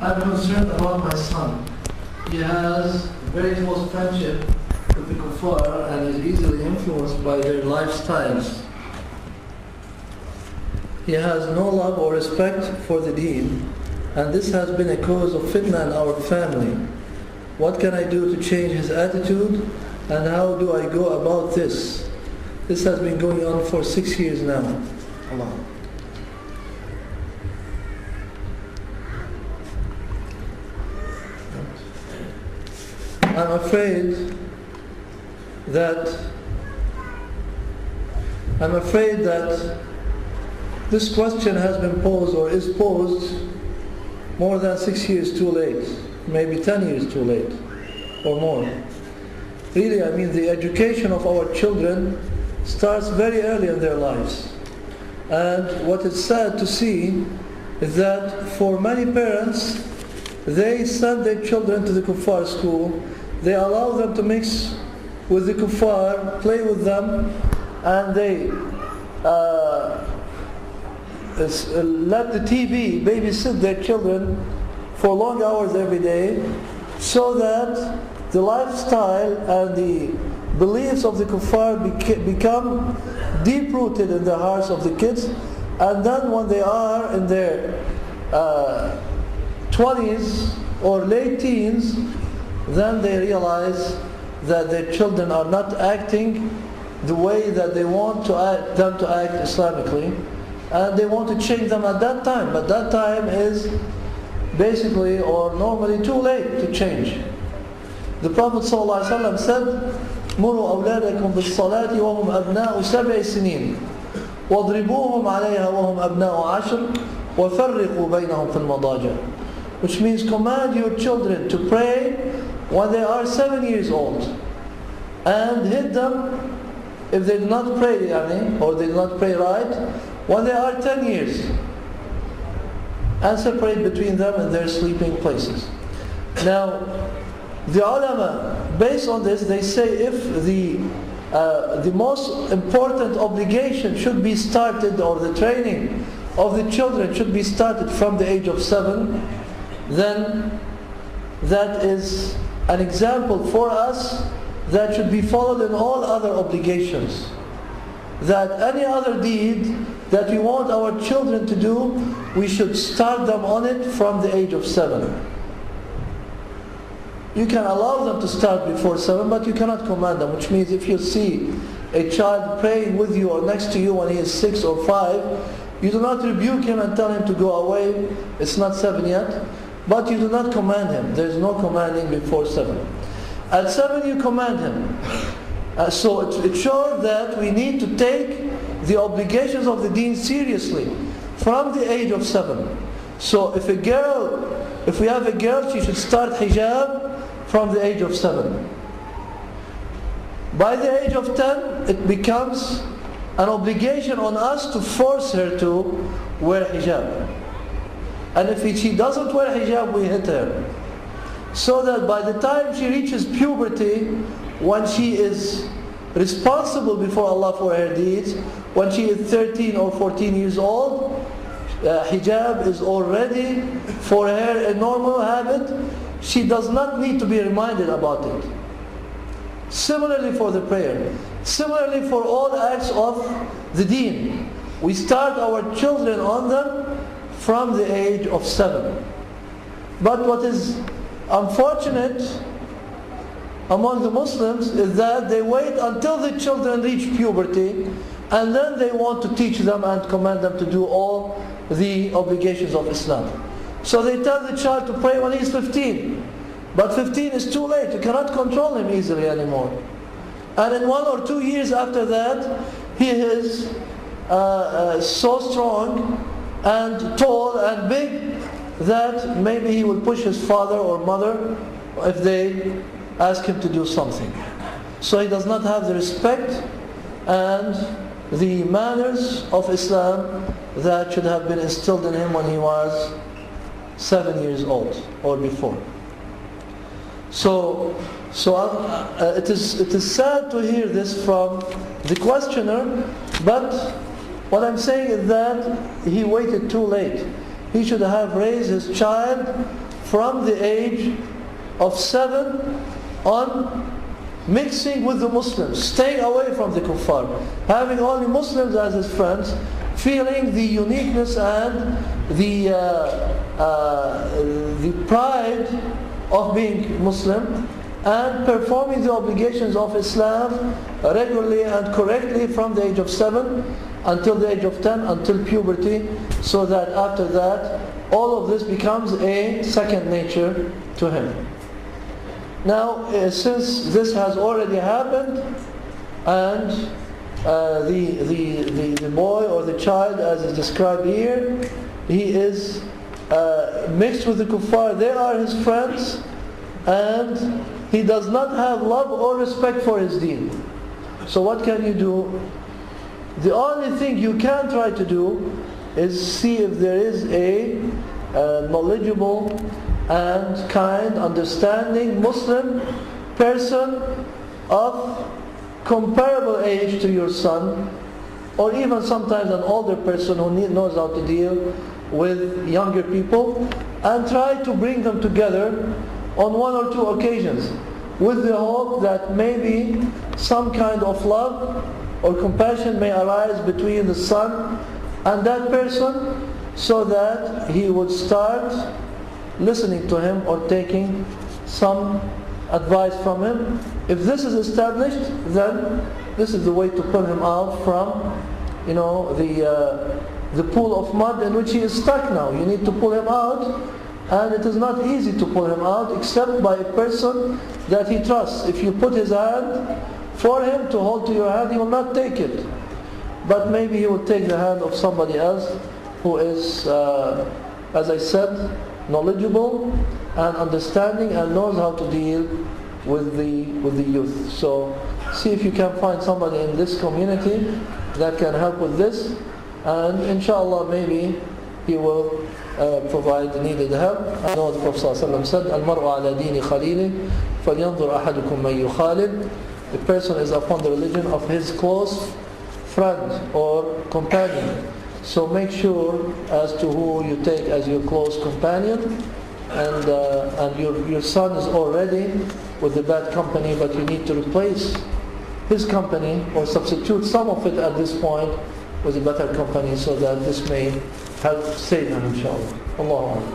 I'm concerned about my son. He has very close friendship with the kuffar and is easily influenced by their lifestyles. He has no love or respect for the deen, and this has been a cause of fitna in our family. What can I do to change his attitude, and how do I go about this? This has been going on for 6 years now. Allah. I'm afraid that this question has been posed or is posed more than 6 years too late, maybe 10 years too late or more. Really, I mean, the education of our children starts very early in their lives. And what is sad to see is that for many parents, they send their children to the kuffar school. They allow them to mix with the kuffar, play with them, and they let the TV babysit their children for long hours every day, so that the lifestyle and the beliefs of the kuffar become deep-rooted in the hearts of the kids. And then when they are in their 20s or late teens, then they realize that their children are not acting the way that they want them to act Islamically, and they want to change them at that time. But that time is basically or normally too late to change. The Prophet ﷺ said, "Muru awladakum bis-salati wa hum abna'u 7 sinin, wadribuhum 'alayha wa hum abna'u 10, wa farriqu baynahum fil madaja." Which means command your children to pray when they are 7 years old, and hit them if they do not pray or they do not pray right when they are 10 years, and separate between them in their sleeping places. Now, the ulama, based on this, they say if the most important obligation should be started, or the training of the children should be started from the age of 7, then that is an example for us that should be followed in all other obligations. That any other deed that we want our children to do, we should start them on it from the age of 7. You can allow them to start before 7, but you cannot command them, which means if you see a child praying with you or next to you when he is 6 or 5, you do not rebuke him and tell him to go away, it's not 7 yet, but you do not command him. There is no commanding before 7. At 7 you command him. So it shows that we need to take the obligations of the deen seriously from the age of 7. So if we have a girl, she should start hijab from the age of 7. By the age of 10, it becomes an obligation on us to force her to wear hijab. And if she doesn't wear hijab, we hit her. So that by the time she reaches puberty, when she is responsible before Allah for her deeds, when she is 13 or 14 years old, hijab is already for her a normal habit. She does not need to be reminded about it. Similarly for the prayer. Similarly for all acts of the deen. We start our children on them from the age of 7. But what is unfortunate among the Muslims is that they wait until the children reach puberty, and then they want to teach them and command them to do all the obligations of Islam. So they tell the child to pray when he is 15. But 15 is too late. You cannot control him easily anymore. And in 1 or 2 years after that, he is so strong and tall and big that maybe he will push his father or mother if they ask him to do something. So he does not have the respect and the manners of Islam that should have been instilled in him when he was 7 years old or before. So it is sad to hear this from the questioner, but what I'm saying is that he waited too late. He should have raised his child from the age of 7 on, mixing with the Muslims, staying away from the kuffar, having only Muslims as his friends, feeling the uniqueness and the pride of being Muslim, and performing the obligations of Islam regularly and correctly from the age of 7 until the age of 10, until puberty, so that after that all of this becomes a second nature to him. Now, since this has already happened, and the boy or the child, as is described here, he is mixed with the kuffar, they are his friends, and he does not have love or respect for his deen. So what can you do? The only thing you can try to do is see if there is a knowledgeable and kind, understanding Muslim person of comparable age to your son, or even sometimes an older person who knows how to deal with younger people, and try to bring them together on 1 or 2 occasions, with the hope that maybe some kind of love or compassion may arise between the son and that person, so that he would start listening to him or taking some advice from him. If this is established, then this is the way to pull him out from, the pool of mud in which he is stuck now. You need to pull him out, and it is not easy to pull him out except by a person that he trusts. If you put his hand for him to hold to your hand, he will not take it. But maybe he will take the hand of somebody else who is, as I said, knowledgeable and understanding and knows how to deal with the youth. So see if you can find somebody in this community that can help with this, and inshallah maybe he will provide the needed help. I know the Prophet ﷺ said, "Al-mar'u ala dini khalili, falyanzur ahadukum man yukhalil." The person is upon the religion of his close friend or companion. So make sure as to who you take as your close companion, and your son is already with the bad company, but you need to replace his company or substitute some of it at this point with a better company, so that this may help save him, inshallah. Allahu Akbar.